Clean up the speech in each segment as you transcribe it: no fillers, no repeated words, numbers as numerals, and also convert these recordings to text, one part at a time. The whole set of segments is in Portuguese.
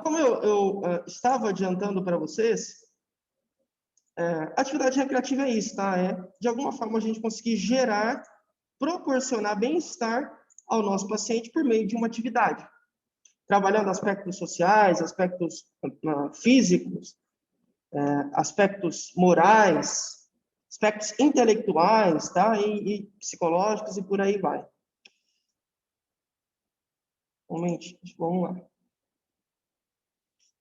Como eu estava adiantando para vocês, atividade recreativa é isso, tá? De alguma forma, a gente conseguir proporcionar bem-estar ao nosso paciente por meio de uma atividade, trabalhando aspectos sociais, aspectos físicos, aspectos morais, aspectos intelectuais, tá? E psicológicos e por aí vai. Um momentinho, vamos lá.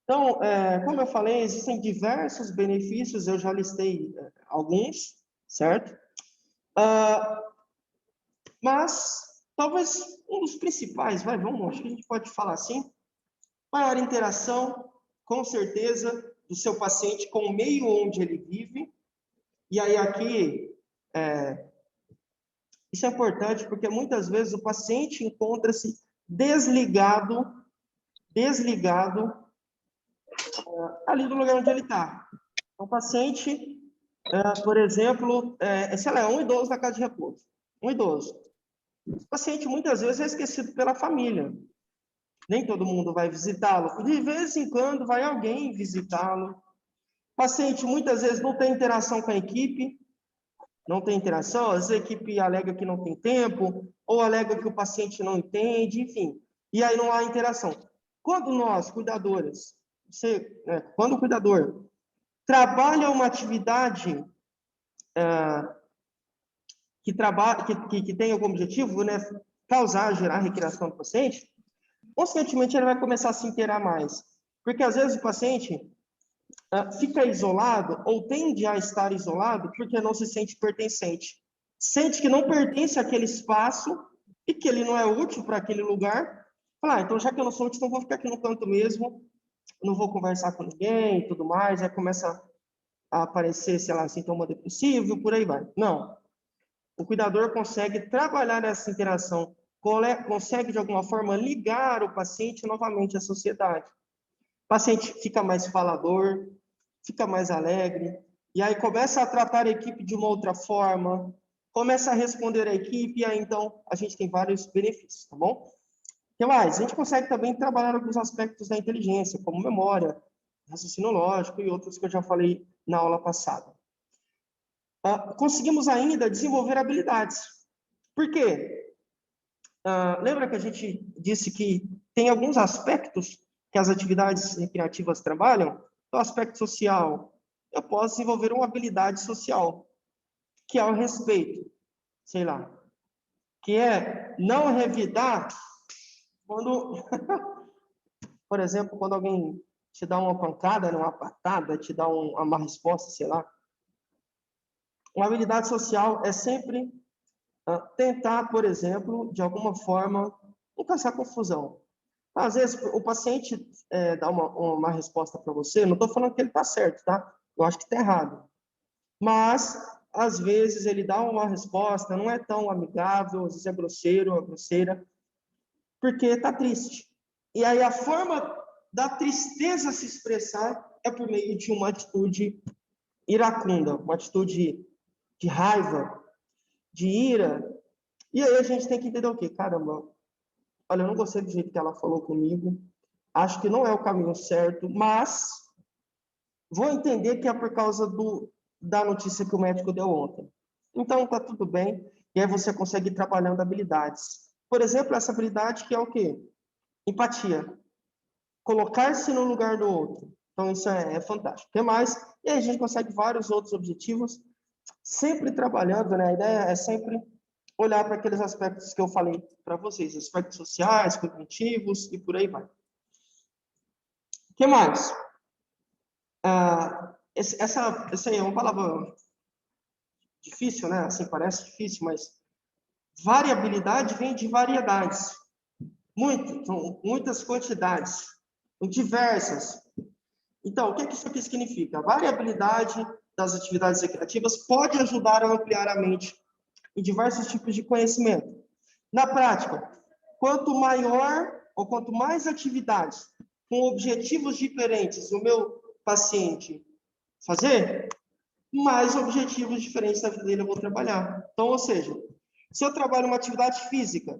Então, como eu falei, existem diversos benefícios, eu já listei alguns, certo? Mas, talvez um dos principais, vamos, acho que a gente pode falar assim, maior interação, com certeza, do seu paciente com o meio onde ele vive. E aí, aqui, isso é importante, porque muitas vezes o paciente encontra-se desligado ali do lugar onde ele está. O paciente, por exemplo, sei lá, é um idoso na casa de repouso. Um idoso. O paciente, muitas vezes, é esquecido pela família. Nem todo mundo vai visitá-lo. De vez em quando, vai alguém visitá-lo. O paciente, muitas vezes, não tem interação com a equipe. Não tem interação. Às vezes, a equipe alega que não tem tempo, ou alega que o paciente não entende, enfim. E aí não há interação. Quando nós, cuidadores, quando o cuidador trabalha uma atividade que tem algum objetivo, né, gerar recreação do paciente, consequentemente ele vai começar a se inteirar mais. Porque às vezes o paciente fica isolado ou tende a estar isolado porque não se sente pertencente. Sente que não pertence àquele espaço e que ele não é útil para aquele lugar. Fala, então já que eu não sou útil, então vou ficar aqui no canto mesmo, não vou conversar com ninguém e tudo mais. Aí começa a aparecer, sei lá, sintoma depressivo, por aí vai. Não. O cuidador consegue trabalhar essa interação, consegue, de alguma forma, ligar o paciente novamente à sociedade. O paciente fica mais falador, fica mais alegre, e aí começa a tratar a equipe de uma outra forma, começa a responder à equipe, e aí, então, a gente tem vários benefícios, tá bom? O que mais? A gente consegue também trabalhar alguns aspectos da inteligência, como memória, raciocínio lógico e outros que eu já falei na aula passada. Conseguimos ainda desenvolver habilidades. Por quê? Lembra que a gente disse que tem alguns aspectos que as atividades recreativas trabalham? O aspecto social. Eu posso desenvolver uma habilidade social, que é o respeito, sei lá, que é não revidar quando, por exemplo, quando alguém te dá uma pancada, uma patada, te dá uma resposta, sei lá. Uma habilidade social é sempre tentar, por exemplo, de alguma forma, não causar confusão. Às vezes, o paciente dá uma resposta para você, não estou falando que ele está certo, tá? Eu acho que está errado. Mas, às vezes, ele dá uma resposta, não é tão amigável, às vezes é grosseiro ou grosseira, porque está triste. E aí, a forma da tristeza se expressar é por meio de uma atitude iracunda, uma atitude de raiva, de ira. E aí a gente tem que entender o quê? Caramba, olha, eu não gostei do jeito que ela falou comigo, acho que não é o caminho certo, mas vou entender que é por causa da notícia que o médico deu ontem. Então, tá tudo bem, e aí você consegue ir trabalhando habilidades. Por exemplo, essa habilidade que é o quê? Empatia. Colocar-se no lugar do outro. Então, isso é fantástico. O que mais? E aí a gente consegue vários outros objetivos, sempre trabalhando, né? A ideia é sempre olhar para aqueles aspectos que eu falei para vocês, aspectos sociais, cognitivos e por aí vai. O que mais? Essa aí é uma palavra difícil, né? Assim, parece difícil, mas variabilidade vem de variedades. Muitas quantidades, diversas. Então, o que isso aqui significa? A variabilidade das atividades recreativas pode ajudar a ampliar a mente em diversos tipos de conhecimento. Na prática, quanto maior ou quanto mais atividades com objetivos diferentes o meu paciente fazer, mais objetivos diferentes da vida dele eu vou trabalhar. Então, ou seja, se eu trabalho uma atividade física,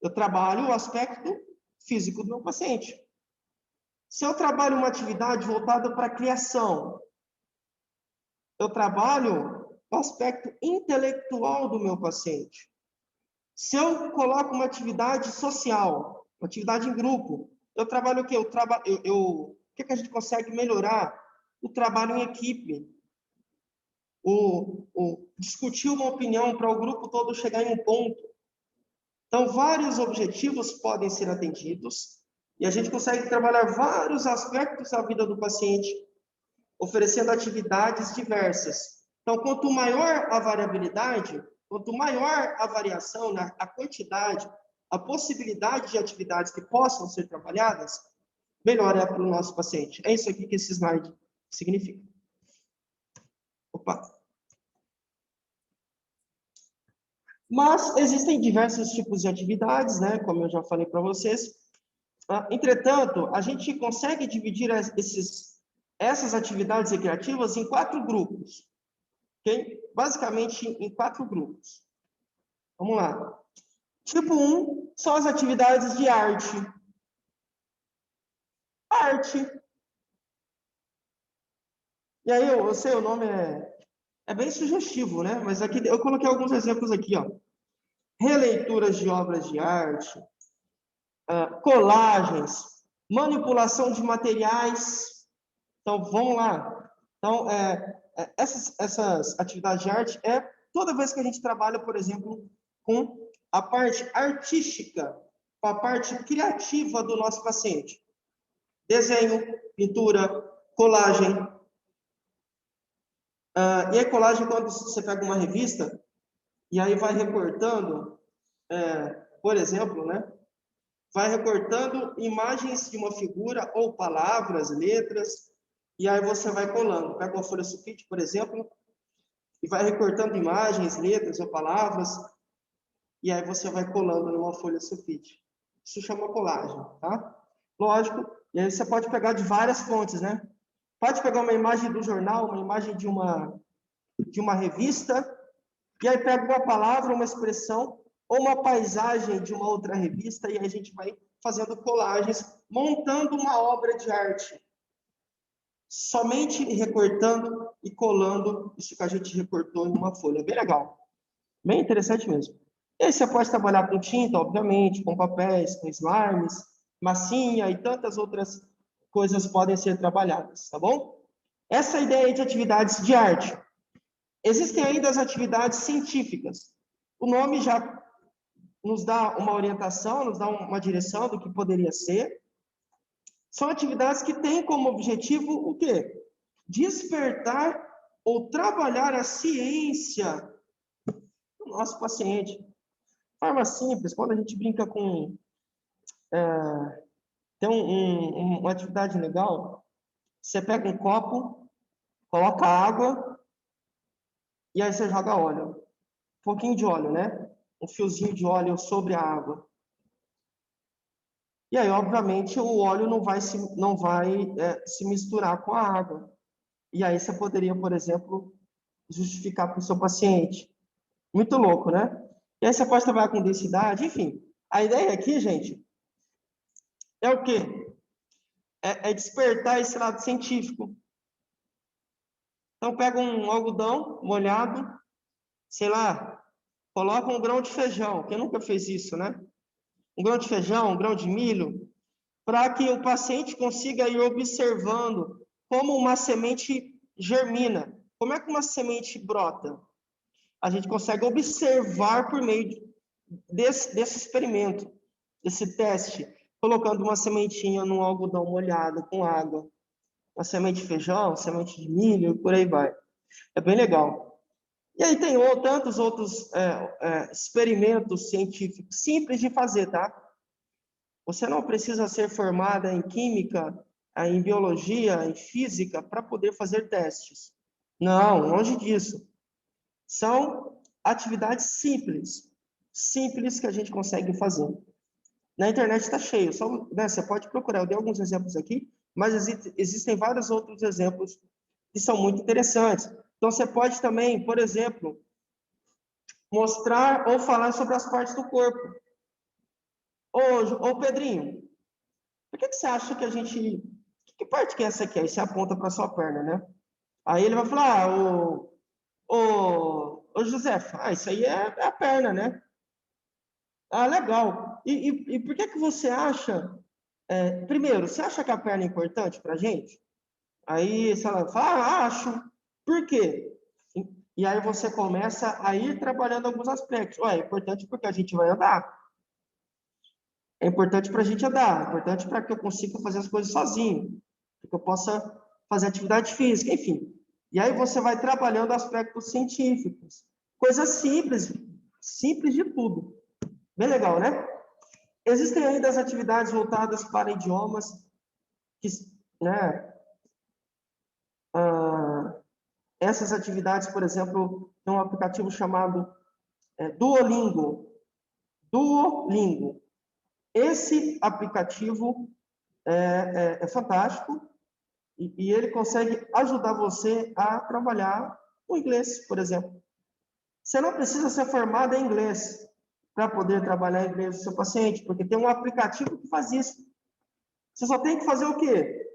eu trabalho o aspecto físico do meu paciente. Se eu trabalho uma atividade voltada para a criação, eu trabalho o aspecto intelectual do meu paciente. Se eu coloco uma atividade social, uma atividade em grupo, eu trabalho o quê? O que a gente consegue melhorar? O trabalho em equipe. Discutir uma opinião para o grupo todo chegar em um ponto. Então, vários objetivos podem ser atendidos e a gente consegue trabalhar vários aspectos da vida do paciente, oferecendo atividades diversas. Então, quanto maior a variabilidade, quanto maior a variação, né, a quantidade, a possibilidade de atividades que possam ser trabalhadas, melhor é para o nosso paciente. É isso aqui que esse slide significa. Opa! Mas existem diversos tipos de atividades, né, como eu já falei para vocês. Entretanto, a gente consegue dividir essas atividades recreativas em 4 grupos. Okay? Basicamente, em 4 grupos. Vamos lá. Tipo 1 são as atividades de arte. Arte. E aí, eu sei, o nome é bem sugestivo, né? Mas aqui eu coloquei alguns exemplos aqui, ó. Releituras de obras de arte, colagens, manipulação de materiais. Então, vamos lá. Então, essas atividades de arte toda vez que a gente trabalha, por exemplo, com a parte artística, com a parte criativa do nosso paciente. Desenho, pintura, colagem. E a colagem, quando você pega uma revista e aí vai recortando, por exemplo, né? Vai recortando imagens de uma figura ou palavras, letras, e aí você vai colando. Pega uma folha sulfite, por exemplo, e vai recortando imagens, letras ou palavras, e aí você vai colando numa folha sulfite. Isso chama colagem, tá? Lógico, e aí você pode pegar de várias fontes, né? Pode pegar uma imagem do jornal, uma imagem de uma revista, e aí pega uma palavra, uma expressão, ou uma paisagem de uma outra revista, e aí a gente vai fazendo colagens, montando uma obra de arte. Somente recortando e colando isso que a gente recortou em uma folha. Bem legal. Bem interessante mesmo. E aí você pode trabalhar com tinta, obviamente, com papéis, com slimes, massinha e tantas outras coisas podem ser trabalhadas, tá bom? Essa é a ideia de atividades de arte. Existem ainda as atividades científicas. O nome já nos dá uma orientação, nos dá uma direção do que poderia ser. São atividades que têm como objetivo o quê? Despertar ou trabalhar a ciência do nosso paciente. Forma simples, quando a gente brinca com... tem uma atividade legal, você pega um copo, coloca água, e aí você joga óleo. Um pouquinho de óleo, né? Um fiozinho de óleo sobre a água. E aí, obviamente, o óleo não vai se misturar com a água. E aí você poderia, por exemplo, justificar para o seu paciente. Muito louco, né? E aí você pode trabalhar com densidade, enfim. A ideia aqui, gente, é o quê? É despertar esse lado científico. Então, pega um algodão molhado, sei lá, coloca um grão de feijão. Quem nunca fez isso, né? Um grão de feijão, um grão de milho, para que o paciente consiga ir observando como uma semente germina. Como é que uma semente brota? A gente consegue observar por meio desse experimento, desse teste, colocando uma sementinha num algodão molhado com água, uma semente de feijão, semente de milho, por aí vai. É bem legal. E aí tem tantos outros experimentos científicos simples de fazer, tá? Você não precisa ser formada em química, em biologia, em física, para poder fazer testes. Não, longe disso. São atividades simples que a gente consegue fazer. Na internet está cheio, né, você pode procurar. Eu dei alguns exemplos aqui, mas existem vários outros exemplos que são muito interessantes. Então, você pode também, por exemplo, mostrar ou falar sobre as partes do corpo. Ô Pedrinho, por que você acha que a gente Que parte que é essa aqui? Aí você aponta para sua perna, né? Aí ele vai falar, ô José, isso aí é a perna, né? Ah, legal. E por que você acha, primeiro, você acha que a perna é importante para a gente? Aí você fala, acho. Por quê? E aí você começa a ir trabalhando alguns aspectos. Ué, é importante porque a gente vai andar. É importante para a gente andar. É importante para que eu consiga fazer as coisas sozinho. Para que eu possa fazer atividade física, enfim. E aí você vai trabalhando aspectos científicos. Coisas simples, simples de tudo. Bem legal, né? Existem ainda as atividades voltadas para idiomas, que, né, essas atividades, por exemplo, tem um aplicativo chamado Duolingo. Duolingo. Esse aplicativo é fantástico e ele consegue ajudar você a trabalhar o inglês, por exemplo. Você não precisa ser formado em inglês para poder trabalhar inglês do seu paciente, porque tem um aplicativo que faz isso. Você só tem que fazer o quê?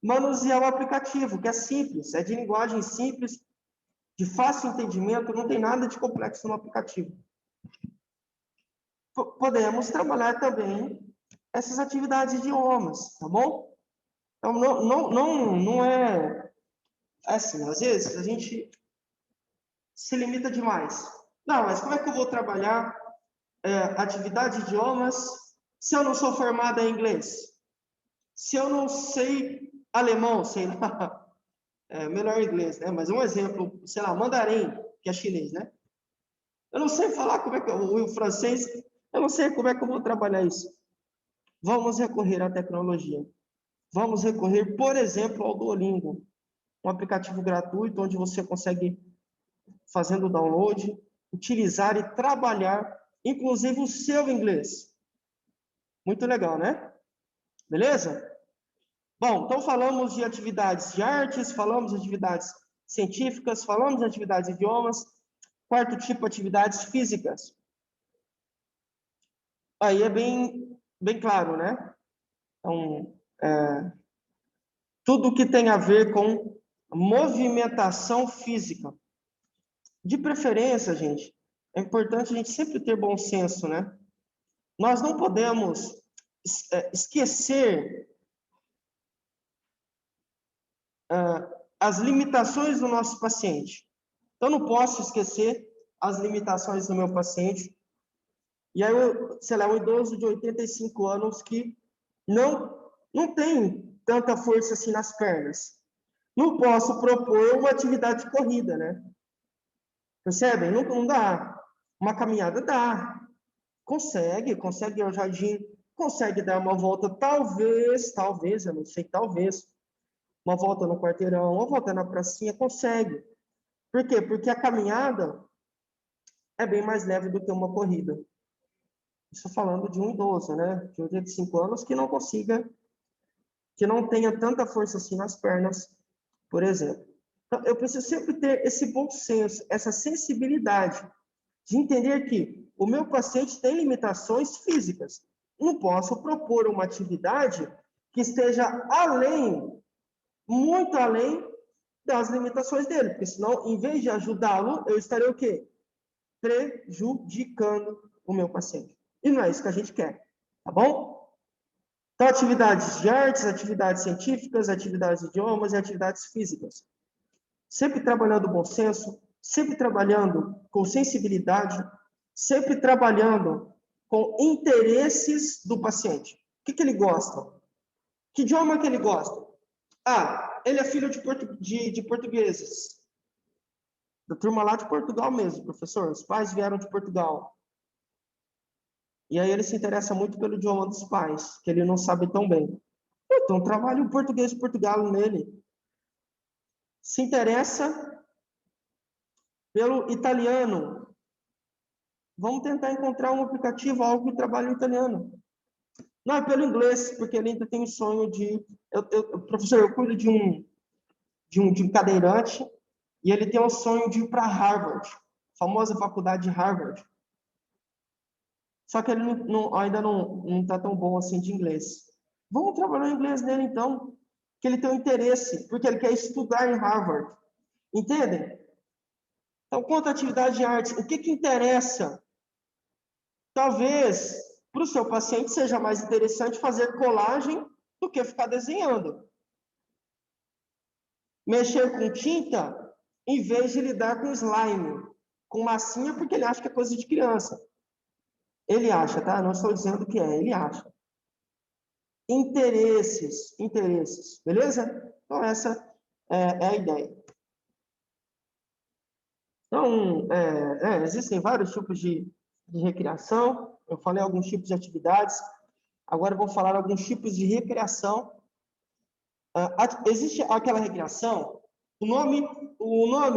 Manusear o aplicativo, que é simples, é de linguagem simples, de fácil entendimento, não tem nada de complexo no aplicativo. Podemos trabalhar também essas atividades de idiomas, tá bom? Então, não é assim, às vezes a gente se limita demais. Não, mas como é que eu vou trabalhar atividade de idiomas se eu não sou formada em inglês? Se eu não sei alemão, sei lá, melhor inglês, né? Mas um exemplo, sei lá, mandarim, que é chinês, né? Eu não sei falar como é que o francês, eu não sei como é que eu vou trabalhar isso. Vamos recorrer à tecnologia. Vamos recorrer, por exemplo, ao Duolingo, um aplicativo gratuito onde você consegue, fazendo o download, utilizar e trabalhar, inclusive o seu inglês. Muito legal, né? Beleza? Bom, então falamos de atividades de artes, falamos de atividades científicas, falamos de atividades de idiomas. Quarto tipo, atividades físicas. Aí é bem claro, né? Então, tudo que tem a ver com movimentação física. De preferência, gente, é importante a gente sempre ter bom senso, né? Nós não podemos esquecer as limitações do nosso paciente. Então, eu não posso esquecer as limitações do meu paciente. E aí, sei lá, um idoso de 85 anos que não tem tanta força assim nas pernas. Não posso propor uma atividade de corrida, né? Percebem? Não dá. Uma caminhada dá. Consegue ir ao jardim, consegue dar uma volta, talvez, eu não sei, talvez, uma volta no quarteirão, uma volta na pracinha, consegue. Por quê? Porque a caminhada é bem mais leve do que uma corrida. Isso falando de um idoso, né? De 85 anos que não consiga, que não tenha tanta força assim nas pernas, por exemplo. Então, eu preciso sempre ter esse bom senso, essa sensibilidade de entender que o meu paciente tem limitações físicas. Não posso propor uma atividade que esteja além, muito além das limitações dele, porque senão, em vez de ajudá-lo, eu estarei o quê? Prejudicando o meu paciente. E não é isso que a gente quer, tá bom? Então, atividades de artes, atividades científicas, atividades de idiomas e atividades físicas. Sempre trabalhando bom senso, sempre trabalhando com sensibilidade, sempre trabalhando com interesses do paciente. O que ele gosta? Que idioma que ele gosta? Ah, ele é filho de portugueses. Da turma lá de Portugal mesmo, professor. Os pais vieram de Portugal. E aí ele se interessa muito pelo idioma dos pais, que ele não sabe tão bem. Então, trabalhe o português de Portugal nele. Se interessa pelo italiano. Vamos tentar encontrar um aplicativo, algo que trabalhe em italiano. Não, é pelo inglês, porque ele ainda tem o sonho de... professor, eu cuido de um cadeirante e ele tem o sonho de ir para Harvard, a famosa faculdade de Harvard. Só que ele ainda não está tão bom assim de inglês. Vamos trabalhar o inglês nele, então. que ele tem um interesse, porque ele quer estudar em Harvard. Entendem? Então, quanto à atividade de arte, o que interessa? Talvez, para o seu paciente, seja mais interessante fazer colagem do que ficar desenhando. Mexer com tinta, em vez de lidar com slime, com massinha, porque ele acha que é coisa de criança. Ele acha, tá? Não estou dizendo que é, ele acha. Interesses, beleza? Então, essa é a ideia. Então, existem vários tipos de recreação. Eu falei alguns tipos de atividades. Agora eu vou falar alguns tipos de recreação. Existe aquela recreação, o nome,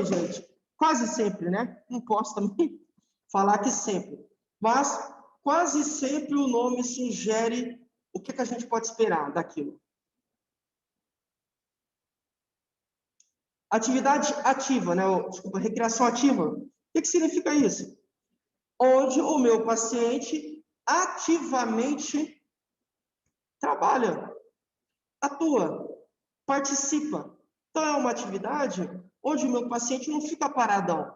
gente, quase sempre, né? Não posso também falar que sempre, mas quase sempre o nome sugere o que a gente pode esperar daquilo. Atividade ativa, né? Desculpa, recreação ativa. O que significa isso? Onde o meu paciente ativamente trabalha, atua, participa. Então, é uma atividade onde o meu paciente não fica paradão.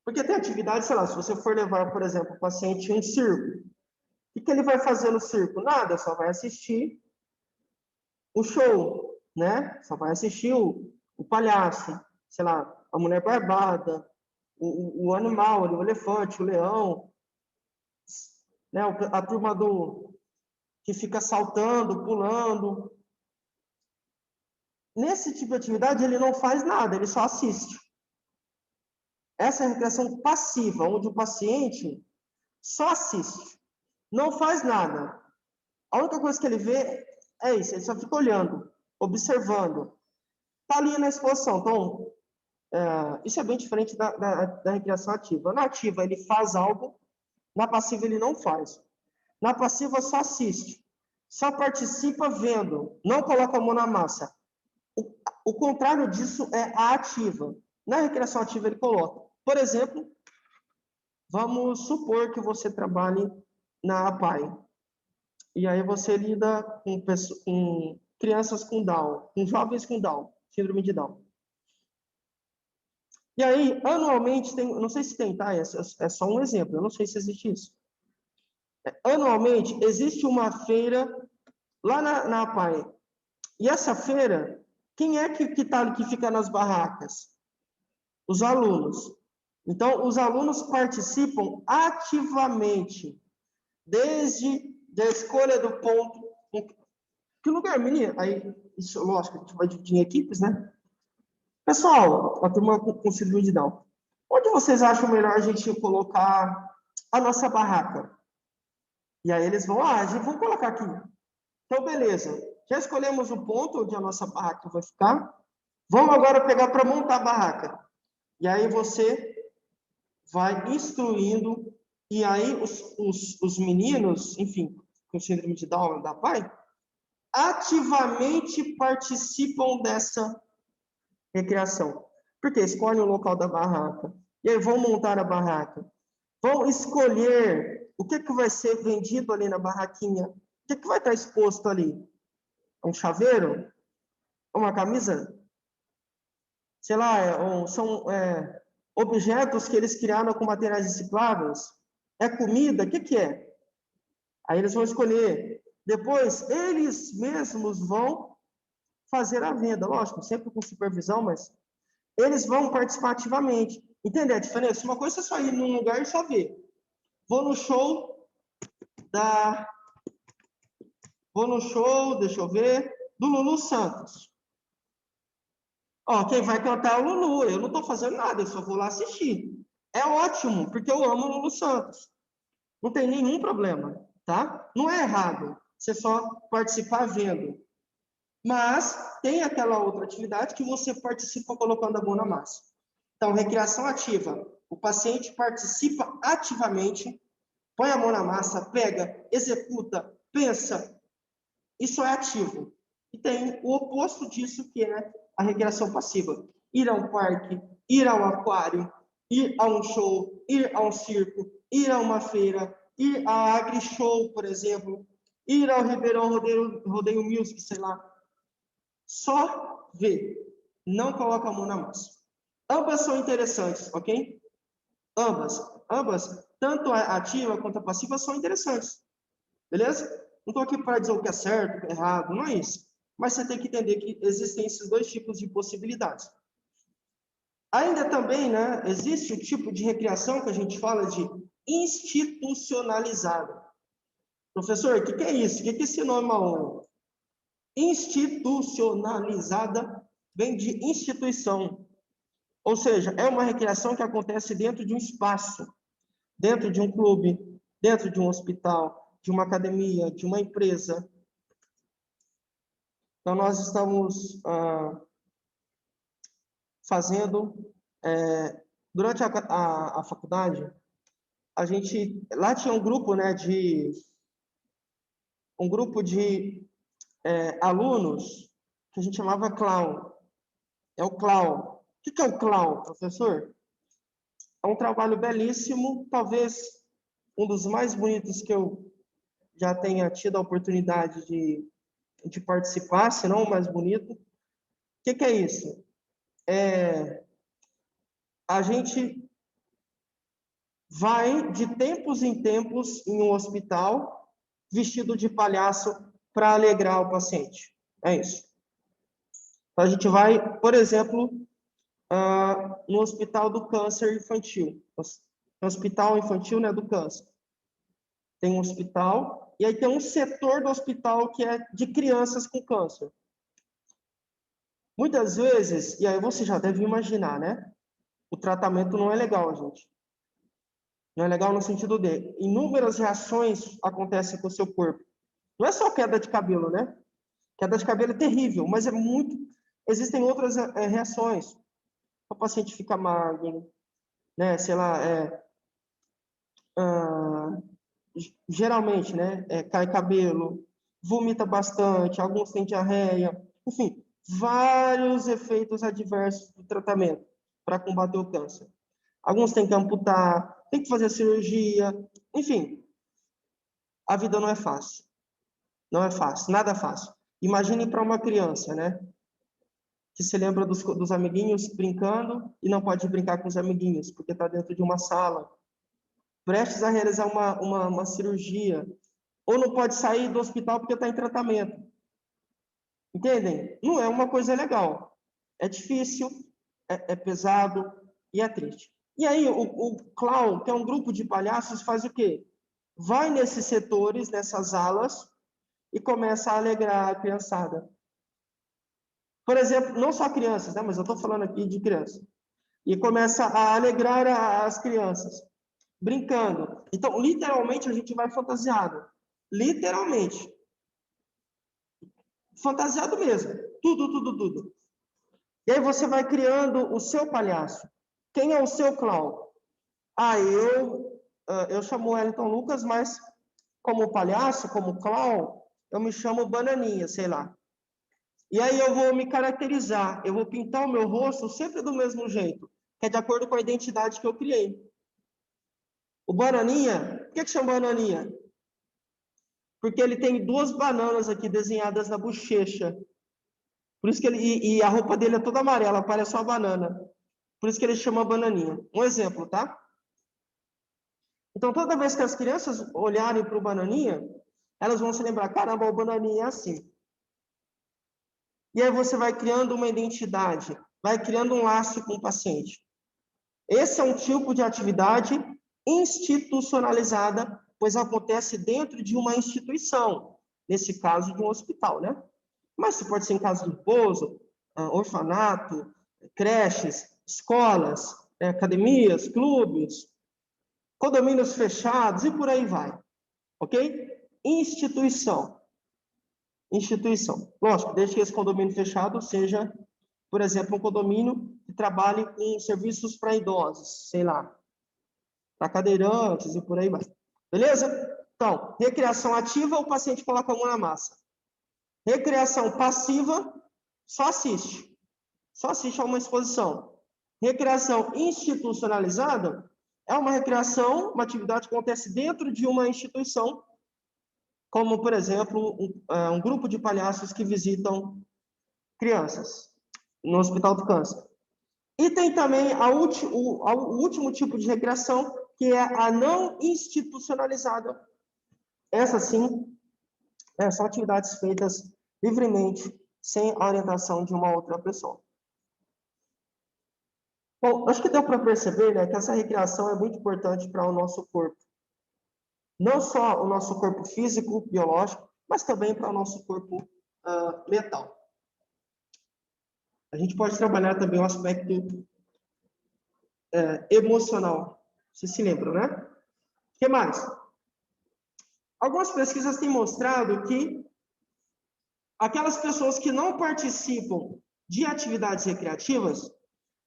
Porque tem atividade, sei lá, se você for levar, por exemplo, o paciente em um circo, o que ele vai fazer no circo? Nada, só vai assistir o show, né? Só vai assistir o palhaço, sei lá, a mulher barbada, o animal, o elefante, o leão, né? A turma que fica saltando, pulando. Nesse tipo de atividade, ele não faz nada, ele só assiste. Essa é a recreação passiva, onde o paciente só assiste, não faz nada. A única coisa que ele vê é isso, ele só fica olhando, observando. Está ali na exposição. Então, isso é bem diferente da recreação ativa. Na ativa, ele faz algo, na passiva, ele não faz. Na passiva, só assiste, só participa vendo, não coloca a mão na massa. O contrário disso é a ativa. Na recreação ativa, ele coloca. Por exemplo, vamos supor que você trabalhe na APAE. E aí você lida com crianças com Down, com jovens com Down, síndrome de Down. E aí, anualmente, não sei se tem, tá? É só um exemplo, eu não sei se existe isso. Anualmente, existe uma feira lá na APAE. E essa feira, quem é que fica nas barracas? Os alunos. Então, os alunos participam ativamente, desde a escolha do ponto. Que lugar, menina? Aí, isso, lógico, a gente vai dividir em equipes, né? Pessoal, a turma com síndrome de Down, onde vocês acham melhor a gente colocar a nossa barraca? E aí eles vão, a gente vai colocar aqui. Então, beleza. Já escolhemos o ponto onde a nossa barraca vai ficar. Vamos agora pegar para montar a barraca. E aí você vai instruindo, e aí os meninos, enfim, com síndrome de Down da pai, ativamente participam dessa recreação. Porque escolhem o local da barraca, e aí vão montar a barraca, vão escolher o que vai ser vendido ali na barraquinha, o que vai estar exposto ali. Um chaveiro? Uma camisa? Sei lá, são objetos que eles criaram com materiais recicláveis? É comida? O que é? Aí eles vão escolher. Depois, eles mesmos vão fazer a venda, lógico, sempre com supervisão, mas eles vão participar ativamente. Entende a diferença? Uma coisa é só ir num lugar e só ver. Vou no show, deixa eu ver, do Lulu Santos. Ó, quem vai cantar é o Lulu. Eu não estou fazendo nada, eu só vou lá assistir. É ótimo, porque eu amo o Lulu Santos. Não tem nenhum problema, tá? Não é errado você só participar vendo. Mas tem aquela outra atividade que você participa colocando a mão na massa. Então, recreação ativa. O paciente participa ativamente, põe a mão na massa, pega, executa, pensa. Isso é ativo. E tem o oposto disso, que é a recreação passiva. Ir a um parque, ir ao aquário, ir a um show, ir a um circo, ir a uma feira, ir a AgriShow, por exemplo. Ir ao Ribeirão Rodeio Music, sei lá. Só ver. Não coloca a mão na massa. Ambas são interessantes, ok? Ambas, tanto a ativa quanto a passiva, são interessantes. Beleza? Não estou aqui para dizer o que é certo, o que é errado, não é isso. Mas você tem que entender que existem esses dois tipos de possibilidades. Ainda também, né, existe o tipo de recreação que a gente fala de institucionalizada. Professor, o que é isso? O que é esse nome maluco? Institucionalizada vem de instituição. Ou seja, é uma recreação que acontece dentro de um espaço, dentro de um clube, dentro de um hospital, de uma academia, de uma empresa. Então, nós estamos fazendo, durante a faculdade, a gente, lá tinha um grupo, né, alunos que a gente chamava clown. É o clown. O que é o clown, professor? É um trabalho belíssimo, talvez um dos mais bonitos que eu já tenha tido a oportunidade de participar, se não o mais bonito. O que é isso? A gente vai de tempos em tempos em um hospital vestido de palhaço para alegrar o paciente. É isso. Então, a gente vai, por exemplo, no Hospital do Câncer Infantil. No Hospital Infantil, né, do Câncer. Tem um hospital, e aí tem um setor do hospital que é de crianças com câncer. Muitas vezes, e aí você já deve imaginar, né? O tratamento não é legal, gente. Não é legal no sentido de inúmeras reações acontecem com o seu corpo. Não é só queda de cabelo, né? Queda de cabelo é terrível, mas é muito... Existem outras reações. O paciente fica magro, né? Sei lá, geralmente, né? Cai cabelo, vomita bastante, alguns têm diarreia, enfim, vários efeitos adversos do tratamento para combater o câncer. Alguns têm que amputar, tem que fazer cirurgia, enfim, a vida não é fácil. Não é fácil, nada é fácil. Imagine para uma criança, né? Que se lembra dos amiguinhos brincando e não pode brincar com os amiguinhos, porque está dentro de uma sala, prestes a realizar uma cirurgia, ou não pode sair do hospital porque está em tratamento. Entendem? Não é uma coisa legal. É difícil, é pesado e é triste. E aí, o clown, que é um grupo de palhaços, faz o quê? Vai nesses setores, nessas alas, e começa a alegrar a criançada. Por exemplo, não só crianças, né? Mas eu estou falando aqui de criança. E começa a alegrar as crianças, brincando. Então, literalmente, a gente vai fantasiado. Literalmente. Fantasiado mesmo. Tudo. E aí você vai criando o seu palhaço. Quem é o seu clown? Eu chamo Wellington Lucas, mas como palhaço, como clown, eu me chamo Bananinha, sei lá. E aí eu vou me caracterizar, eu vou pintar o meu rosto sempre do mesmo jeito, que é de acordo com a identidade que eu criei. O Bananinha, por que chama Bananinha? Porque ele tem 2 bananas aqui desenhadas na bochecha. Por isso que e a roupa dele é toda amarela, parece uma banana. Por isso que ele chama Bananinha. Um exemplo, tá? Então, toda vez que as crianças olharem para o Bananinha, elas vão se lembrar, caramba, o Bananinha é assim. E aí você vai criando uma identidade, vai criando um laço com o paciente. Esse é um tipo de atividade institucionalizada, pois acontece dentro de uma instituição, nesse caso de um hospital, né? Mas pode ser em casa de repouso, orfanato, creches, escolas, academias, clubes, condomínios fechados e por aí vai. Ok? Instituição. Lógico, desde que esse condomínio fechado seja, por exemplo, um condomínio que trabalhe com serviços para idosos, sei lá, para cadeirantes e por aí vai. Beleza? Então, recreação ativa, o paciente coloca a mão na massa. Recreação passiva, só assiste. Só assiste a uma exposição. Recreação institucionalizada é uma recreação, uma atividade que acontece dentro de uma instituição como, por exemplo, um grupo de palhaços que visitam crianças no Hospital do Câncer. E tem também o último tipo de recreação, que é a não institucionalizada. Essa, sim, são atividades feitas livremente, sem a orientação de uma outra pessoa. Bom, acho que deu para perceber, né, que essa recreação é muito importante para o nosso corpo. Não só o nosso corpo físico, biológico, mas também para o nosso corpo mental. A gente pode trabalhar também o aspecto emocional. Vocês se lembram, né? O que mais? Algumas pesquisas têm mostrado que aquelas pessoas que não participam de atividades recreativas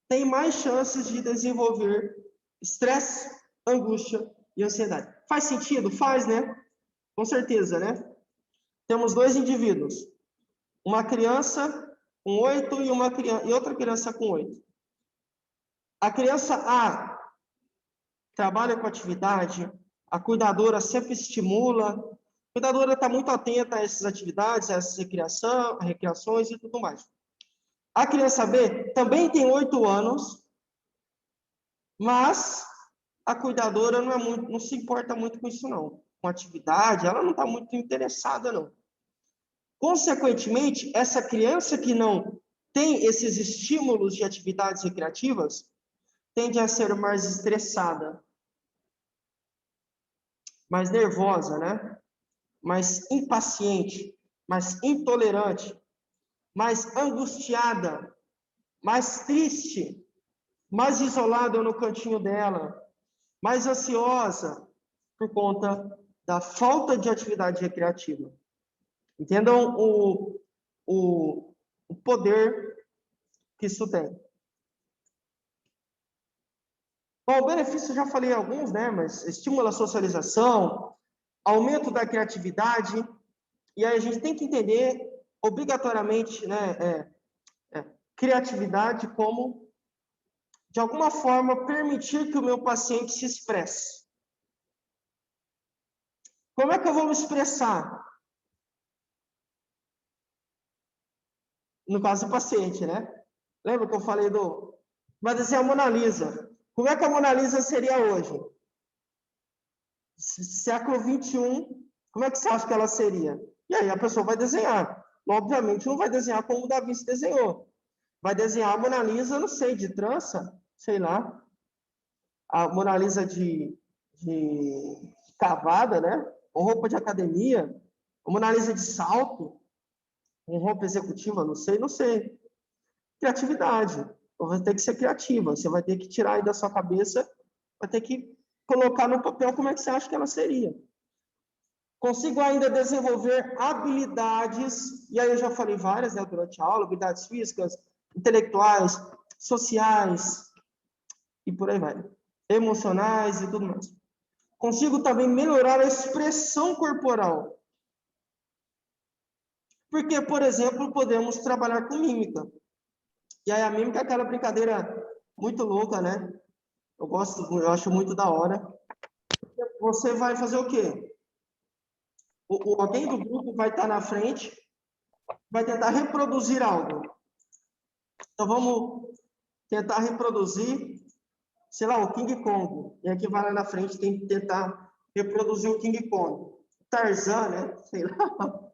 têm mais chances de desenvolver estresse, angústia e ansiedade. Faz sentido? Faz, né? Com certeza, né? Temos dois indivíduos. Uma criança com 8 e outra criança com 8. A criança A trabalha com atividade, a cuidadora sempre estimula, a cuidadora está muito atenta a essas atividades, a essas recreações e tudo mais. A criança B também tem 8 anos, mas a cuidadora não se importa muito com isso, não. Com atividade, ela não está muito interessada, não. Consequentemente, essa criança que não tem esses estímulos de atividades recreativas tende a ser mais estressada, mais nervosa, né? Mais impaciente, mais intolerante, mais angustiada, mais triste, mais isolada no cantinho dela, mais ansiosa por conta da falta de atividade recreativa. Entendam o poder que isso tem. Bom, o benefício eu já falei alguns, né? Mas estimula a socialização, aumento da criatividade, e aí a gente tem que entender obrigatoriamente, né, criatividade como, de alguma forma, permitir que o meu paciente se expresse. Como é que eu vou me expressar? No caso do paciente, né? Lembra que eu falei vai desenhar a Mona Lisa. Como é que a Mona Lisa seria hoje? Século 21, como é que você acha que ela seria? E aí a pessoa vai desenhar. Obviamente não vai desenhar como o Da Vinci desenhou. Vai desenhar a Mona Lisa, não sei, de trança, sei lá. A Mona Lisa de cavada, né? Com roupa de academia. A Mona Lisa de salto, com roupa executiva, não sei. Criatividade. Vai ter que ser criativa. Você vai ter que tirar aí da sua cabeça, vai ter que colocar no papel como é que você acha que ela seria. Consigo ainda desenvolver habilidades, e aí eu já falei várias, né, durante a aula, habilidades físicas, intelectuais, sociais, e por aí vai. Emocionais e tudo mais. Consigo também melhorar a expressão corporal. Porque, por exemplo, podemos trabalhar com mímica. E aí a mímica é aquela brincadeira muito louca, né? Eu acho muito da hora. Você vai fazer o quê? Alguém do grupo vai estar na frente, vai tentar reproduzir algo. Então vamos tentar reproduzir, sei lá, o King Kong. E aqui vai lá na frente, tem que tentar reproduzir o King Kong. Tarzan, né? Sei lá.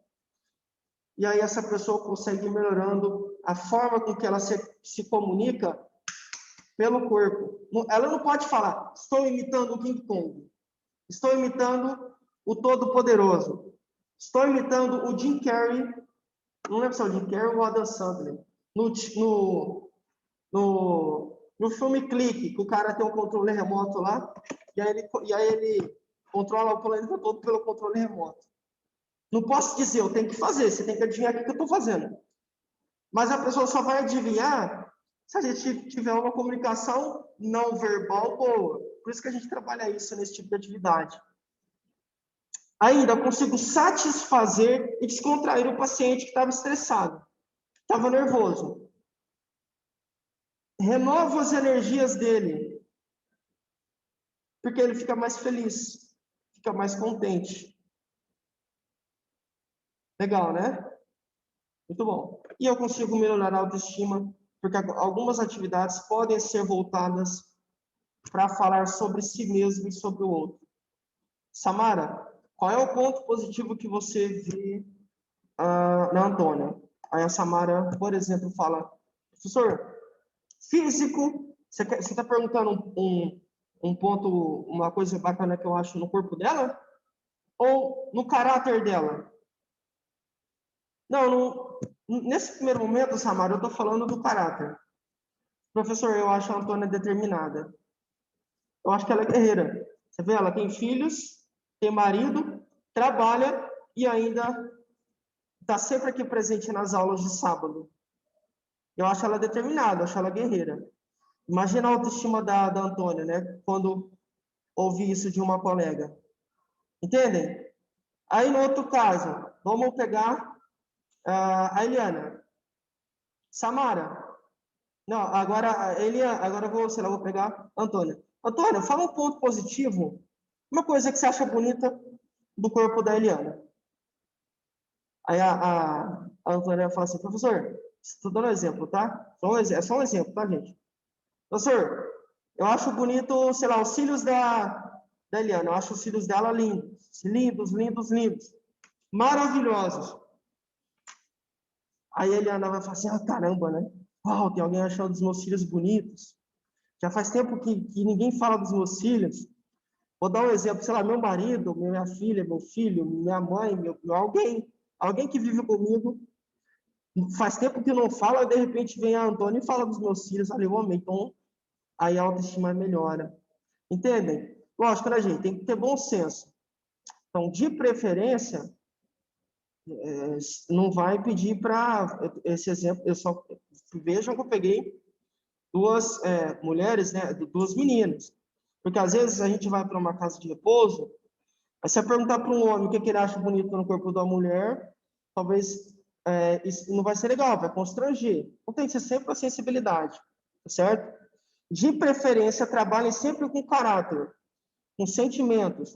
E aí essa pessoa consegue ir melhorando a forma com que ela se comunica pelo corpo. Ela não pode falar, estou imitando o King Kong. Estou imitando o Todo-Poderoso. Estou imitando o Jim Carrey. Não lembro se é o Jim Carrey ou o Adam Sandler. No filme Clique, que o cara tem um controle remoto lá, e aí ele controla o planeta todo pelo controle remoto. Não posso dizer, eu tenho que fazer, você tem que adivinhar o que eu estou fazendo. Mas a pessoa só vai adivinhar se a gente tiver uma comunicação não verbal boa. Por isso que a gente trabalha isso nesse tipo de atividade. Ainda consigo satisfazer e descontrair o paciente que estava estressado, estava nervoso. Renovo as energias dele, porque ele fica mais feliz, fica mais contente. Legal, né? Muito bom. E eu consigo melhorar a autoestima, porque algumas atividades podem ser voltadas para falar sobre si mesmo e sobre o outro. Samara, qual é o ponto positivo que você vê na Antônia? Aí a Samara, por exemplo, fala, professor, físico, você está perguntando um ponto, uma coisa bacana que eu acho no corpo dela? Ou no caráter dela? Não, nesse primeiro momento, Samara, eu estou falando do caráter. Professor, eu acho a Antônia determinada. Eu acho que ela é guerreira. Você vê, ela tem filhos, tem marido, trabalha e ainda está sempre aqui presente nas aulas de sábado. Eu acho ela determinada, eu acho ela guerreira. Imagina a autoestima da Antônia, né? Quando ouvi isso de uma colega. Entendem? Aí, no outro caso, vamos pegar a Eliana. Samara. Não, agora, Eliana, agora eu vou, sei lá, vou pegar a Antônia. Antônia, fala um ponto positivo, uma coisa que você acha bonita do corpo da Eliana. Aí a Antônia fala assim, professor, estou dando um exemplo, tá? É só um exemplo, tá, gente? Professor, eu acho bonito, sei lá, os cílios da Eliana. Eu acho os cílios dela lindos. Lindos, lindos, lindos. Maravilhosos. Aí a Eliana vai falar assim, ah, caramba, né? Uau, tem alguém achando os meus cílios bonitos. Já faz tempo que ninguém fala dos meus cílios. Vou dar um exemplo, sei lá, meu marido, minha filha, meu filho, minha mãe, alguém que vive comigo, faz tempo que não fala, de repente vem a Antônia e fala dos meus cílios, ali, homem, então aí a autoestima melhora. Entendem? Lógico, né, gente? Tem que ter bom senso. Então, de preferência, não vai pedir para esse exemplo. Eu só vejam que eu peguei duas mulheres, né, duas meninas. Porque às vezes a gente vai para uma casa de repouso, aí você perguntar para um homem o que, que ele acha bonito no corpo da mulher, talvez isso não vai ser legal, vai constranger. Então tem que ser sempre com a sensibilidade, certo? De preferência, trabalhem sempre com caráter, com sentimentos.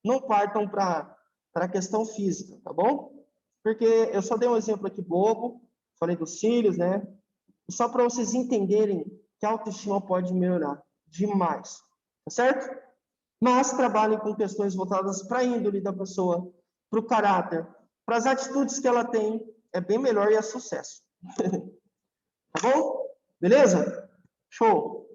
Não partam para a questão física, tá bom? Porque eu só dei um exemplo aqui bobo, falei dos cílios, né? Só para vocês entenderem que a autoestima pode melhorar demais, tá certo? Mas trabalhem com questões voltadas para a índole da pessoa, para o caráter, para as atitudes que ela tem, é bem melhor e é sucesso. Tá bom? Beleza? Show!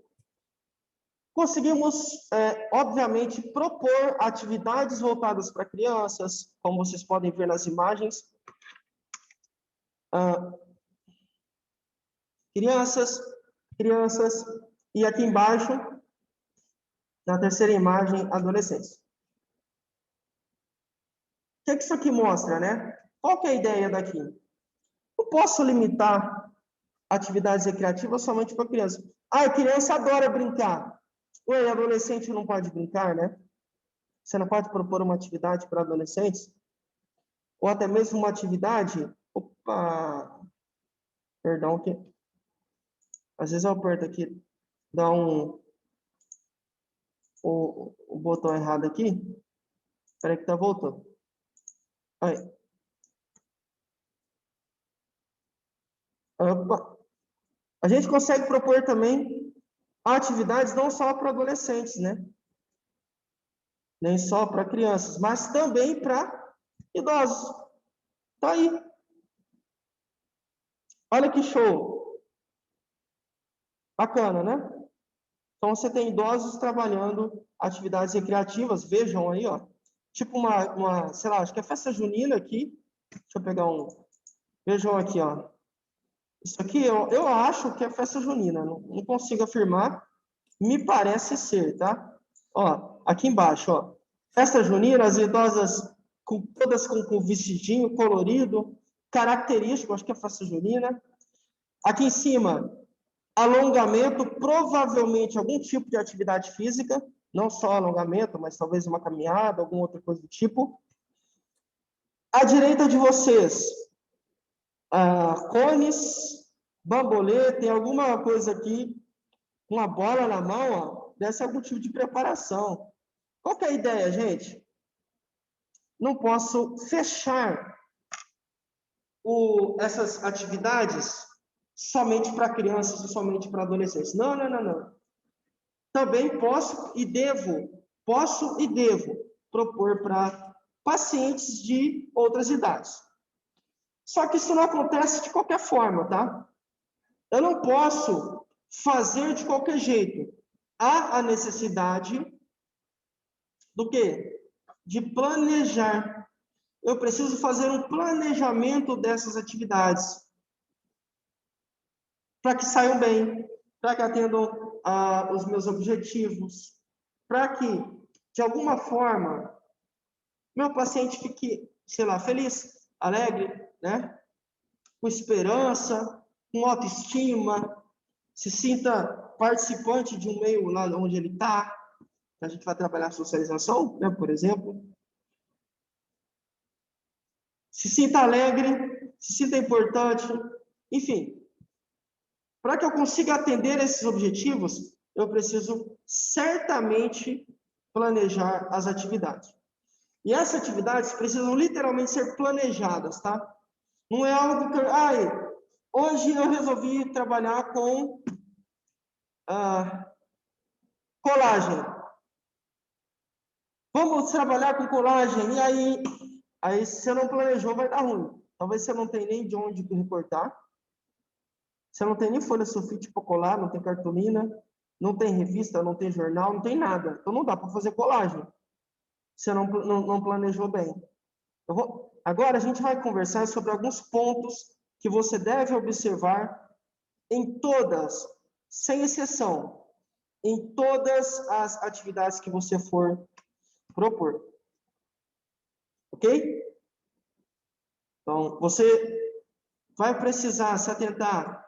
Conseguimos, obviamente, propor atividades voltadas para crianças, como vocês podem ver nas imagens. Crianças, e aqui embaixo, na terceira imagem, adolescentes. O que isso aqui mostra, né? Qual que é a ideia daqui? Não posso limitar atividades recreativas somente para criança. Ah, a criança adora brincar. Oi, adolescente não pode brincar, né? Você não pode propor uma atividade para adolescentes? Ou até mesmo uma atividade... Opa! Perdão, que às vezes eu aperto aqui, dá o botão errado aqui. Espera que tá voltando. Aí. Opa. A gente consegue propor também atividades não só para adolescentes, né? Nem só para crianças, mas também para idosos. Tá aí. Olha que show. Bacana, né? Então, você tem idosos trabalhando atividades recreativas, vejam aí, ó. Tipo sei lá, acho que é festa junina aqui. Deixa eu pegar um. Vejam aqui, ó. Isso aqui eu acho que é festa junina, não consigo afirmar. Me parece ser, tá? Ó, aqui embaixo, ó. Festa junina, as idosas todas com vestidinho colorido, característico, acho que é festa junina. Aqui em cima, alongamento, provavelmente algum tipo de atividade física, não só alongamento, mas talvez uma caminhada, alguma outra coisa do tipo. À direita de vocês, cones, bambolê, tem alguma coisa aqui, uma bola na mão, ó, deve ser algum tipo de preparação. Qual que é a ideia, gente? Não posso fechar essas atividades somente para crianças ou somente para adolescentes. Não, não, não, não. Também posso e devo propor para pacientes de outras idades. Só que isso não acontece de qualquer forma, tá? Eu não posso fazer de qualquer jeito. Há a necessidade do quê? De planejar. Eu preciso fazer um planejamento dessas atividades para que saiam bem, para que atendam os meus objetivos, para que, de alguma forma, meu paciente fique, sei lá, feliz, alegre, né? Com esperança, com autoestima, se sinta participante de um meio lá onde ele está. A gente vai trabalhar socialização, né, por exemplo. Se sinta alegre, se sinta importante, enfim. Para que eu consiga atender esses objetivos, eu preciso certamente planejar as atividades. E essas atividades precisam literalmente ser planejadas, tá? Não é algo que, hoje eu resolvi trabalhar com colágeno. Vamos trabalhar com colágeno. E aí se você não planejou, vai dar ruim. Talvez você não tenha nem de onde recortar. Você não tem nem folha sulfite para colar, não tem cartolina, não tem revista, não tem jornal, não tem nada. Então não dá para fazer colagem. Você não planejou bem. Agora a gente vai conversar sobre alguns pontos que você deve observar em todas, sem exceção, em todas as atividades que você for propor. Ok? Então, você vai precisar se atentar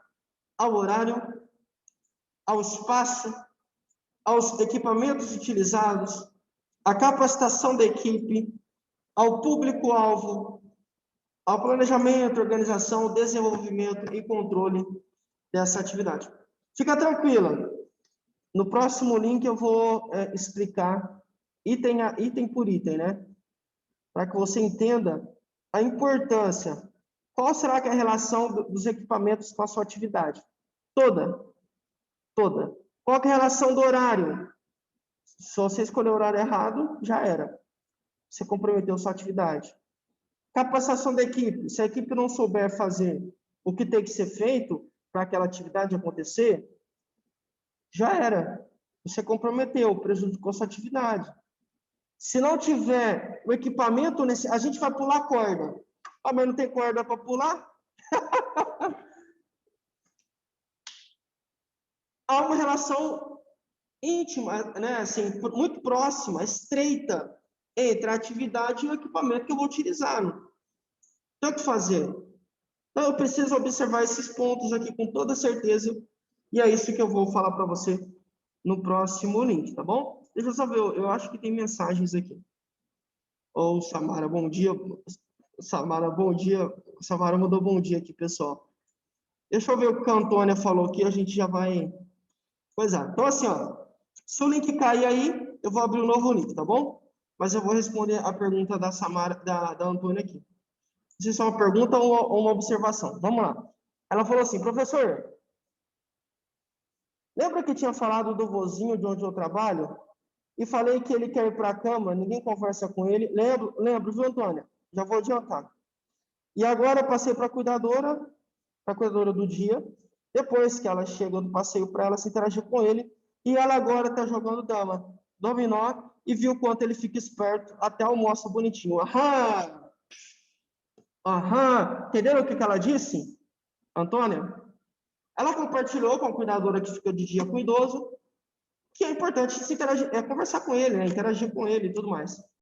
ao horário, ao espaço, aos equipamentos utilizados, à capacitação da equipe, ao público-alvo, ao planejamento, organização, desenvolvimento e controle dessa atividade. Fica tranquila. No próximo link eu vou explicar item por item, né? Para que você entenda a importância. Qual será que é a relação dos equipamentos com a sua atividade? Toda. Qual que é a relação do horário? Se você escolher o horário errado, já era. Você comprometeu sua atividade. Capacitação da equipe. Se a equipe não souber fazer o que tem que ser feito para aquela atividade acontecer, já era. Você comprometeu, prejudicou sua atividade. Se não tiver o equipamento, a gente vai pular corda. Mas não tem corda para pular? Há uma relação íntima, né? Assim, muito próxima, estreita, entre a atividade e o equipamento que eu vou utilizar. Então, o que fazer? Então, eu preciso observar esses pontos aqui com toda certeza, e é isso que eu vou falar para você no próximo link, tá bom? Deixa eu só ver, eu acho que tem mensagens aqui. Ô, Samara, bom dia. Samara, bom dia. Samara mandou bom dia aqui, pessoal. Deixa eu ver o que a Antônia falou aqui, a gente já vai... Pois é. Então, assim, ó, se o link cair aí, eu vou abrir um novo link, tá bom? Mas eu vou responder a pergunta da Samara, da Antônia aqui. Não sei se é uma pergunta ou uma observação. Vamos lá. Ela falou assim, professor, lembra que tinha falado do vozinho de onde eu trabalho? E falei que ele quer ir para a cama, ninguém conversa com ele. Lembro, viu, Antônia? Já vou adiantar. E agora eu passei para a cuidadora do dia. Depois que ela chegou do passeio para ela se interagir com ele, e ela agora está jogando dama, dominó, e viu quanto ele fica esperto, até almoça bonitinho. Aham! Aham! Entenderam o que ela disse, Antônia? Ela compartilhou com a cuidadora que fica de dia com o idoso, que é importante se interagir, conversar com ele, né? Interagir com ele e tudo mais.